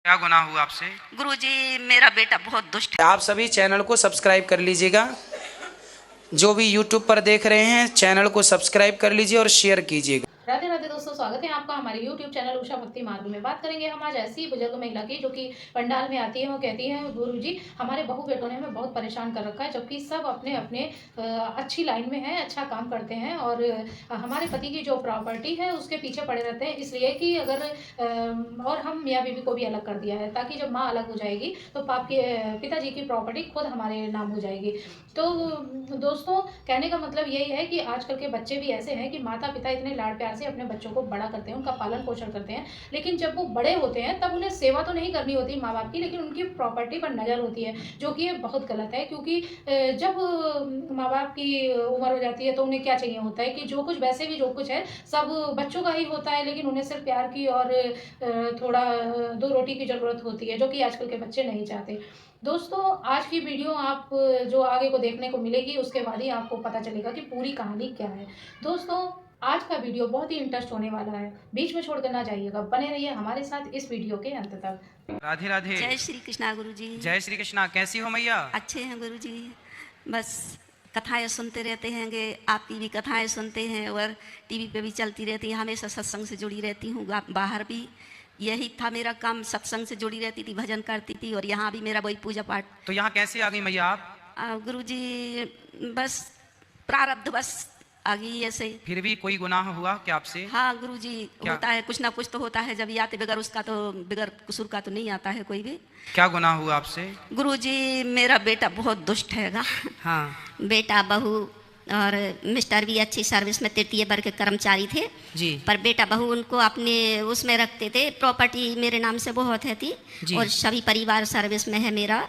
क्या गुनाह हुआ आपसे? गुरुजी, मेरा बेटा बहुत दुष्ट है। आप सभी चैनल को सब्सक्राइब कर लीजिएगा। जो भी यूट्यूब पर देख रहे हैं चैनल को सब्सक्राइब कर लीजिए और शेयर कीजिएगा। राधे राधे दोस्तों, स्वागत है आपका हमारे YouTube चैनल उषा भक्ति मार्ग में। बात करेंगे हम आज ऐसी बुजुर्ग महिला की जो कि पंडाल में आती है। वो कहती है, गुरुजी हमारे बहू बेटों ने हमें बहुत परेशान कर रखा है, जबकि सब अपने अपने अच्छी लाइन में हैं, अच्छा काम करते हैं और हमारे पति की जो प्रॉपर्टी है उसके पीछे पड़े रहते हैं, इसलिए कि अगर और हम मियाँ बीवी को भी अलग कर दिया है ताकि जब माँ अलग हो जाएगी तो पाप के पिताजी की प्रॉपर्टी खुद हमारे नाम हो जाएगी। तो दोस्तों, कहने का मतलब यही है कि आजकल के बच्चे भी ऐसे हैं कि माता पिता इतने लाड प्यार से अपने बच्चों को बड़ा करते हैं, उनका पालन पोषण करते हैं, लेकिन जब वो बड़े होते हैं तब उन्हें सेवा तो नहीं करनी होती माँ बाप की, लेकिन उनकी प्रॉपर्टी पर नज़र होती है, जो कि ये बहुत गलत है। क्योंकि जब माँ बाप की उम्र हो जाती है तो उन्हें क्या चाहिए होता है कि जो कुछ, वैसे भी जो कुछ है सब बच्चों का ही होता है, लेकिन उन्हें सिर्फ प्यार की और थोड़ा दो रोटी की ज़रूरत होती है, जो कि आजकल के बच्चे नहीं चाहते। दोस्तों, आज की वीडियो आप जो आगे को देखने को मिलेगी उसके बाद ही आपको पता चलेगा कि पूरी कहानी क्या है। दोस्तों, आज का वीडियो बहुत ही इंटरेस्ट होने वाला है, बीच में छोड़कर ना जाइएगा, बने रहिए हमारे साथ इस वीडियो के अंत तक। राधे राधे। जय श्री कृष्णा गुरुजी। जय श्री कृष्णा। कैसी हो मैया? अच्छे हैं गुरुजी, बस कथाएं सुनते रहते हैंगे, आपकी भी कथाएं सुनते हैं और टीवी पे भी चलती रहती है, हमेशा सत्संग से जुड़ी रहती हूँ। बाहर भी यही था मेरा काम, सत्संग से जुड़ी रहती थी, भजन करती थी और यहाँ भी मेरा वही पूजा पाठ। तो यहाँ कैसे आ गई मैया आप? गुरुजी बस प्रारब्ध बस आ गई ऐसे। फिर भी कोई गुनाह हुआ क्या आपसे? हाँ गुरुजी, क्या? होता है, कुछ ना कुछ तो होता है, जब आते बगैर उसका तो बगैर कसूर का तो नहीं आता है कोई भी। क्या गुनाह हुआ आपसे? गुरुजी, मेरा बेटा बहुत दुष्ट हैगा। हाँ। बेटा बहू और मिस्टर भी अच्छी सर्विस में तृतीय वर्ग के कर्मचारी थे जी। पर बेटा बहू उनको अपने उसमें रखते थे, प्रॉपर्टी मेरे नाम से बहुत है थी और सभी परिवार सर्विस में है। मेरा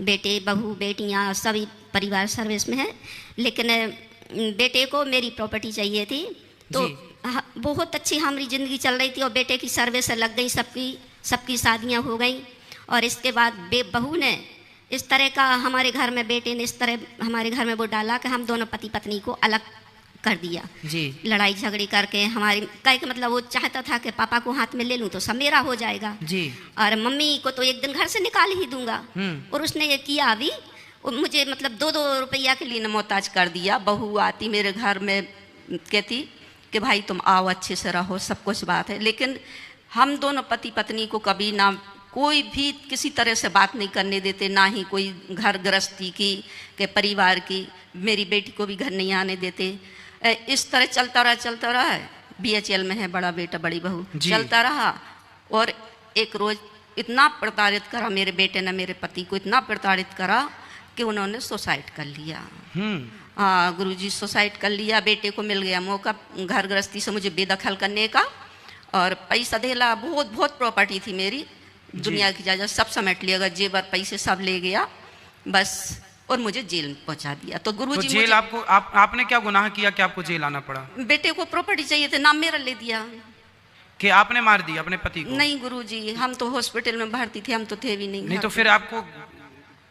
बेटे बहू बेटियां सभी परिवार सर्विस में है, लेकिन बेटे को मेरी प्रॉपर्टी चाहिए थी। तो बहुत अच्छी हमारी ज़िंदगी चल रही थी और बेटे की सर्विस लग गई, सबकी शादियां हो गई और इसके बाद बहू ने इस तरह का हमारे घर में, बेटे ने इस तरह हमारे घर में वो डाला कि हम दोनों पति पत्नी को अलग कर दिया जी। लड़ाई झगड़ी करके। हमारी कहे कि मतलब वो चाहता था कि पापा को हाथ में ले लूँ तो सब मेरा हो जाएगा जी, और मम्मी को तो एक दिन घर से निकाल ही दूंगा। और उसने ये किया अभी, मुझे मतलब 2-2 रुपया के लिए मोहताज कर दिया। बहू आती मेरे घर में कहती कि भाई तुम आओ, अच्छे से रहो, सब कुछ बात है, लेकिन हम दोनों पति पत्नी को कभी ना कोई भी किसी तरह से बात नहीं करने देते, ना ही कोई घर गृहस्थी की के परिवार की। मेरी बेटी को भी घर नहीं आने देते। इस तरह चलता रहा। BHL में है बड़ा बेटा बड़ी बहू, चलता रहा। और एक रोज इतना प्रताड़ित करा मेरे बेटे ने, मेरे पति को इतना प्रताड़ित करा कि उन्होंने सुसाइड कर लिया। हाँ गुरुजी, सुसाइड कर लिया। बेटे को मिल गया मौका घर गृहस्थी से मुझे बेदखल करने का और पैसा देला, बहुत प्रॉपर्टी थी मेरी, दुनिया की जायदाद सब समेट लिया, जेवर पैसे सब ले गया बस, और मुझे जेल में पहुंचा दिया। तो गुरुजी, तो जेल आपको आपने क्या गुनाह किया कि आपको जेल आना पड़ा? बेटे को प्रॉपर्टी चाहिए थे, नाम मेरा ले दिया। कि आपने मार दिया अपने पति को? नहीं गुरुजी, हम तो हॉस्पिटल में भर्ती थे, हम तो थे भी नहीं। तो फिर आपको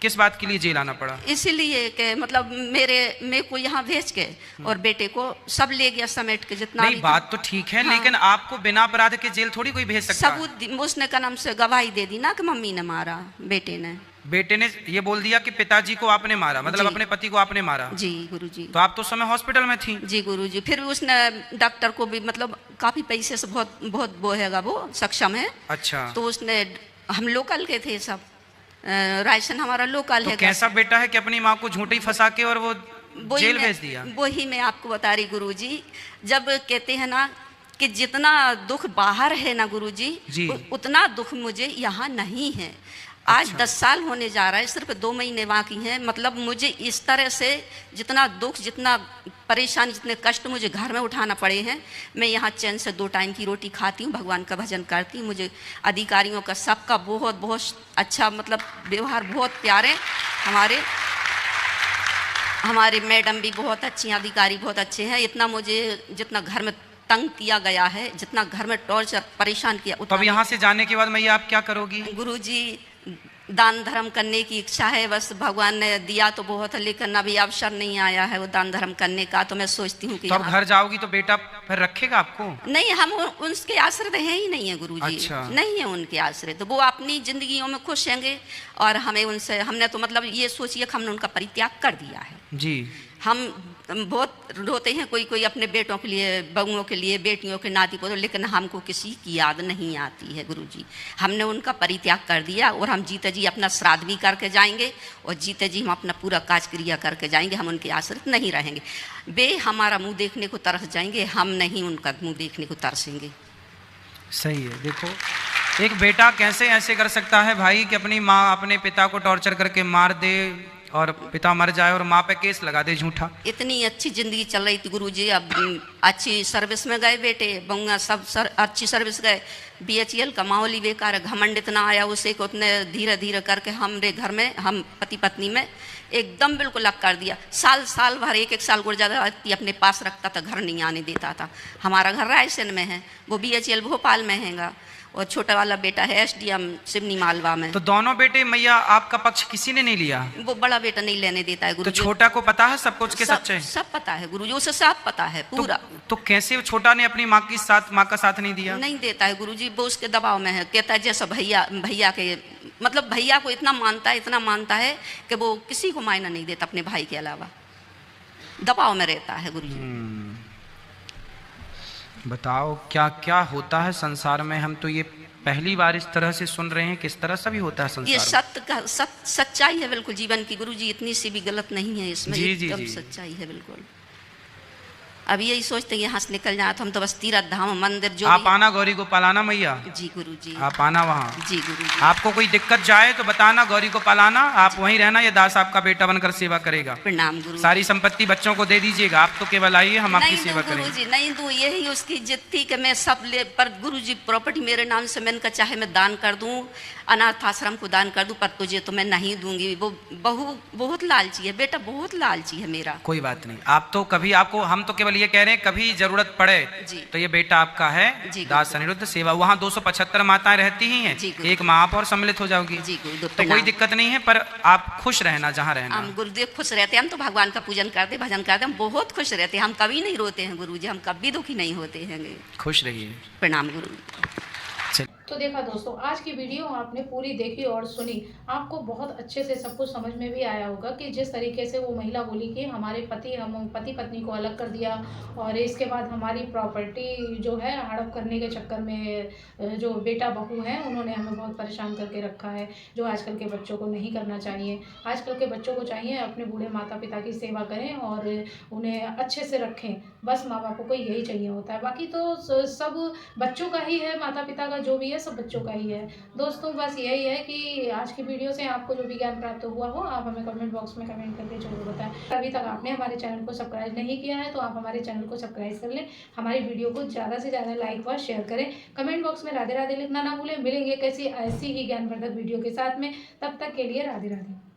किस बात के लिए जेल आना पड़ा? इसीलिए कि मतलब मेरे को यहाँ भेज के और बेटे को सब ले गया समेट के जितना। नहीं, बात तो ठीक है। हाँ। लेकिन आपको बिना अपराध के जेल थोड़ी कोई भेज सकता है। सबूत उसने का नाम से गवाही दे दी ना कि मम्मी ने मारा। बेटे ने ये बोल दिया कि पिताजी को आपने मारा, मतलब अपने पति को आपने मारा। जी गुरुजी। तो आप तो उस समय हॉस्पिटल में थी? जी गुरुजी। फिर उसने डॉक्टर को भी मतलब काफी पैसे से बहुत वो हैगा, वो सक्षम है। अच्छा। तो उसने, हम लोकल के थे सब, राशन हमारा लोकल है। कैसा बेटा है कि अपनी माँ को झूठी फंसा के और वो जेल भेज दिया? वही मैं आपको बता रही गुरुजी। जब कहते हैं ना कि जितना दुख बाहर है ना गुरुजी, उतना दुख मुझे यहाँ नहीं है। आज 10 साल होने जा रहा है, सिर्फ 2 महीने बाकी हैं। मतलब मुझे इस तरह से जितना दुख, जितना परेशानी, जितने कष्ट मुझे घर में उठाना पड़े हैं, मैं यहाँ चैन से 2 टाइम की रोटी खाती हूँ, भगवान का भजन करती हूँ। मुझे अधिकारियों का सबका बहुत अच्छा मतलब व्यवहार, बहुत प्यारे हमारे मैडम भी बहुत अच्छी हैं, अधिकारी बहुत अच्छे हैं। इतना मुझे जितना घर में तंग किया गया है, जितना घर में टॉर्चर परेशान किया। तो अब यहाँ से जाने के बाद मैया आप क्या करोगी? गुरुजी दान धर्म करने की इच्छा है, बस भगवान ने दिया तो बहुत है, लेकिन अभी अवसर नहीं आया है वो दान धर्म करने का। तो मैं सोचती हूँ कि तो अब घर जाओगी तो बेटा फिर रखेगा आपको? नहीं, हम उनके आश्रित हैं ही नहीं है गुरुजी। अच्छा। नहीं है उनके आश्रित, तो वो अपनी जिंदगियों में खुश रहेंगे और हमें उनसे, हमने तो मतलब ये सोचिए कि हमने उनका परित्याग कर दिया है जी। हम बहुत रोते हैं कोई कोई अपने बेटों के लिए, बहुओं के लिए, बेटियों के नाती पोतों, लेकिन हमको किसी की याद नहीं आती है गुरुजी। हमने उनका परित्याग कर दिया और हम जीते जी अपना श्राद्ध भी करके जाएंगे और जीते जी हम अपना पूरा काज क्रिया करके जाएंगे। हम उनके आश्रित नहीं रहेंगे। वे हमारा मुंह देखने को तरस जाएंगे, हम नहीं उनका मुंह देखने को तरसेंगे। सही है। देखो एक बेटा कैसे ऐसे कर सकता है भाई कि अपनी माँ अपने पिता को टॉर्चर करके मार दे और पिता मर जाए और माँ पे केस लगा दे झूठा। इतनी अच्छी जिंदगी चल रही थी गुरुजी, अब अच्छी सर्विस में गए बेटे बउआ सब अच्छी सर्विस गए। BHEL का माहौल ही बेकार है, घमंड इतना आया उसे को उतने धीरे धीरे करके हमारे घर में, हम पति पत्नी में एकदम बिल्कुल अलग कर दिया। साल साल भर एक साल गुजर अपने पास रखता था, घर नहीं आने देता था। हमारा घर रायसेन में है, वो BHEL भोपाल में हैगा और छोटा वाला बेटा है SDM सिवनी मालवा में। तो दोनों बेटे मैया आपका पक्ष किसी ने नहीं लिया? वो बड़ा बेटा नहीं लेने देता है तो गुरुजी। छोटा को पता है सब कुछ के सच्चे? सब पता है गुरुजी, उसे सब पता है पूरा। तो कैसे छोटा ने अपनी माँ का साथ नहीं दिया? नहीं देता है गुरुजी, वो उसके दबाव में है। कहता है जैसा भैया के मतलब भैया को इतना मानता है कि वो किसी को मायना नहीं देता अपने भाई के अलावा, दबाव में रहता है गुरुजी। बताओ क्या क्या होता है संसार में। हम तो ये पहली बार इस तरह से सुन रहे हैं, किस तरह से भी होता है संसार ये में। सत्य का सच्चाई है बिल्कुल जीवन की गुरुजी, इतनी सी भी गलत नहीं है इसमें, एकदम सच्चाई है बिल्कुल। अब यही सोचते हैं यहाँ से निकल जाए तो हम तो बस तीर्थ धाम मंदिर जो आप आना गौरी को पालाना मैया। जी गुरुजी, आप आना वहाँ। जी गुरुजी। आपको कोई दिक्कत जाए तो बताना, गौरी को पालाना, आप वहीं रहना, ये दास आपका बेटा बनकर सेवा करेगा। प्रणाम गुरु। सारी संपत्ति बच्चों को दे दीजिएगा, आप तो केवल आइए, हम आपकी सेवा करेंगे। गुरुजी नहीं दूं, यही उसकी जिद थी कि मैं सब ले, पर गुरुजी प्रॉपर्टी मेरे नाम से, मैंने कहा चाहे मैं दान कर दूं, अनाथ आश्रम को दान कर दूं, पर तुझे तो मैं नहीं दूंगी। वो बहू बहुत लालची है, बेटा बहुत लालची है मेरा। कोई बात नहीं, आप तो कभी आपको, हम तो केवल ये कह रहे हैं कभी जरूरत पड़े तो ये बेटा आपका है। दास अनिरुद्ध सेवा, वहाँ 275 माताएं रहती ही हैं, एक माँ आप और सम्मिलित हो जाओगी, तो कोई दिक्कत नहीं है। पर आप खुश रहना जहाँ रहना। हम गुरुदेव खुश रहते हैं, हम तो भगवान का पूजन करते, भजन करते, हम बहुत खुश रहते हैं, हम कभी नहीं रोते हैं गुरुजी, हम कभी दुखी नहीं होते हैं। खुश रहिए। प्रणाम गुरु। तो देखा दोस्तों, आज की वीडियो आपने पूरी देखी और सुनी, आपको बहुत अच्छे से सब कुछ समझ में भी आया होगा कि जिस तरीके से वो महिला बोली कि हम पति पत्नी को अलग कर दिया और इसके बाद हमारी प्रॉपर्टी जो है हड़प करने के चक्कर में जो बेटा बहू हैं उन्होंने हमें बहुत परेशान करके रखा है, जो आजकल के बच्चों को नहीं करना चाहिए। आजकल के बच्चों को चाहिए अपने बूढ़े माता पिता की सेवा करें और उन्हें अच्छे से रखें, बस माँ बापों को यही चाहिए होता है। बाकी तो सब बच्चों का ही है, माता पिता का जो भी है सब बच्चों का ही है। दोस्तों बस यही है कि आज की वीडियो से आपको जो भी ज्ञान प्राप्त हुआ हो आप हमें कमेंट बॉक्स में कमेंट करके जरूर बताएं। अभी तक आपने हमारे चैनल को सब्सक्राइब नहीं किया है तो आप हमारे चैनल को सब्सक्राइब कर लें, हमारी वीडियो को ज़्यादा से ज़्यादा लाइक व शेयर करें, कमेंट बॉक्स में राधे राधे लिखना ना भूलें। मिलेंगे कैसी ऐसी ही ज्ञानवर्धक वीडियो के साथ में, तब तक के लिए राधे राधे।